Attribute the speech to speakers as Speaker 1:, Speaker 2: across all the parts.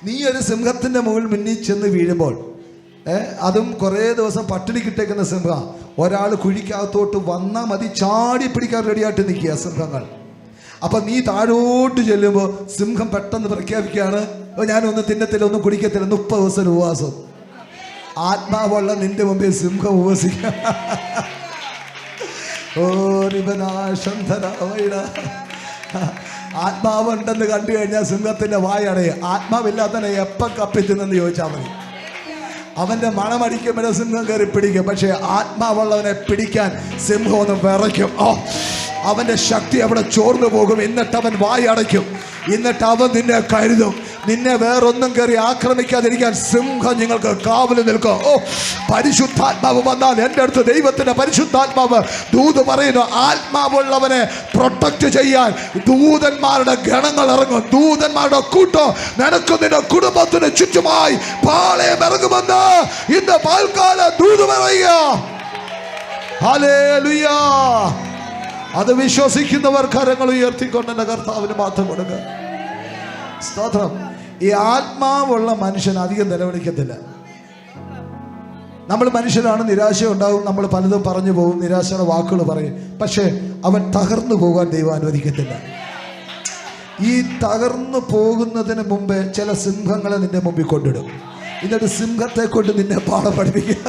Speaker 1: നീ ഒരു സിംഹത്തിൻ്റെ മുകളിൽ മുന്നിൽ ചെന്ന് വീഴുമ്പോൾ, അതും കുറേ ദിവസം പട്ടിണി കിട്ടേക്കുന്ന സിംഹം, ഒരാൾ കുഴിക്കകത്തോട്ട് വന്നാൽ മതി, ചാടി പിടിക്കാൻ റെഡിയായിട്ട് നിൽക്കുക സിംഹങ്ങൾ. അപ്പം നീ താഴോട്ട് ചെല്ലുമ്പോൾ സിംഹം പെട്ടെന്ന് പ്രഖ്യാപിക്കുകയാണ്, ഞാനൊന്നും തിന്നത്തില്ല, ഒന്നും കുടിക്കത്തില്ല, 30 ദിവസം ഉപവാസം. ആത്മാവുള്ള നിന്റെ മുമ്പിൽ സിംഹം ഉപവസിക്കുക. ഓ ആത്മാവുണ്ടെന്ന് കണ്ടു കഴിഞ്ഞാൽ സിംഹത്തിന്റെ വായടയെ. ആത്മാവില്ലാത്തന്നെ എപ്പം കപ്പിത്തുന്നെന്ന് ചോദിച്ചാൽ മതി. അവന്റെ മണമടിക്കുമ്പോഴേ സിംഹം കയറി പിടിക്കും. പക്ഷെ ആത്മാവുള്ളവനെ പിടിക്കാൻ സിംഹം ഒന്ന് വിറയ്ക്കും. അവന്റെ ശക്തി അവിടെ ചോർന്നു പോകും. എന്നിട്ട് അവൻ വായടയ്ക്കും. എന്നിട്ട് അവൻ നിന്നെ കരുതും. നിന്നെ വേറൊന്നും കയറി ആക്രമിക്കാതിരിക്കാൻ സിംഹം നിങ്ങൾക്ക് കാവല് നിൽക്കും. പരിശുദ്ധാത്മാവ് വന്നാൽ, എൻ്റെ അടുത്ത് ദൈവത്തിന്റെ പരിശുദ്ധാത്മാവ് ദൂത് പറയുന്നു, ആത്മാവുള്ളവനെ പ്രൊട്ടക്ട് ചെയ്യാൻ ദൂതന്മാരുടെ ഗണങ്ങൾ ഇറങ്ങും. ദൂതന്മാരുടെ കൂട്ടം നിനക്കും നിന്റെ കുടുംബത്തിന് ചുറ്റുമായി പാളയം ഇറങ്ങുമെന്ന് ഇന്ന് പാൽക്കാല ദൂത് പറയുക. ഹല്ലേലൂയ. അത് വിശ്വസിക്കുന്നവർ കരങ്ങൾ ഉയർത്തിക്കൊണ്ട് എൻ്റെ കർത്താവിന് മാത്രം കൊടുക്കുക. സ്തോത്രം. ഈ ആത്മാവുള്ള മനുഷ്യൻ അധികം നിലവിളിക്കത്തില്ല. നമ്മൾ മനുഷ്യരാണ്, നിരാശ ഉണ്ടാവും, നമ്മൾ പലതും പറഞ്ഞു പോകും, നിരാശയുടെ വാക്കുകൾ പറയും. പക്ഷെ അവൻ തകർന്നു പോകാൻ ദൈവം അനുവദിക്കത്തില്ല. ഈ തകർന്നു പോകുന്നതിന് മുമ്പേ ചില സിംഹങ്ങളെ നിന്റെ മുമ്പിൽ കൊണ്ടിടും. എന്നിട്ട് സിംഹത്തെ കൊണ്ട് നിന്നെ പാഠം പഠിപ്പിക്കുക.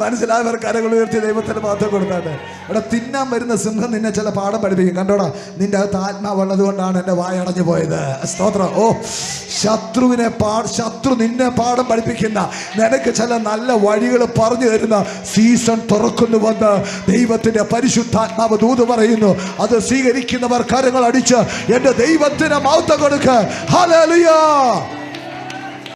Speaker 1: മനസ്സിലായവർ കരകൾ ഉയർത്തി ദൈവത്തിന് മാത്രം കൊടുത്താട്ടെ. ഇവിടെ തിന്നാൻ വരുന്ന സിംഹം നിന്നെ ചില പാഠം പഠിപ്പിക്കും. കണ്ടോടാ, നിന്റെ അകത്ത് ആത്മാവുള്ളത് കൊണ്ടാണ് എൻ്റെ വായടഞ്ഞു പോയത്. സ്തോത്രം. ശത്രു നിന്നെ പാഠം പഠിപ്പിക്കുന്ന, നിനക്ക് ചില നല്ല വഴികൾ പറഞ്ഞു തരുന്ന സീസൺ തുറക്കുന്നുവെന്ന് ദൈവത്തിന്റെ പരിശുദ്ധാത്മാവ് ദൂത് പറയുന്നു. അത് സ്വീകരിക്കുന്നവർ കരങ്ങൾ അടിച്ച് എൻ്റെ ദൈവത്തിന് മഹത്വം കൊടുക്കുക. ഹല്ലേലൂയ.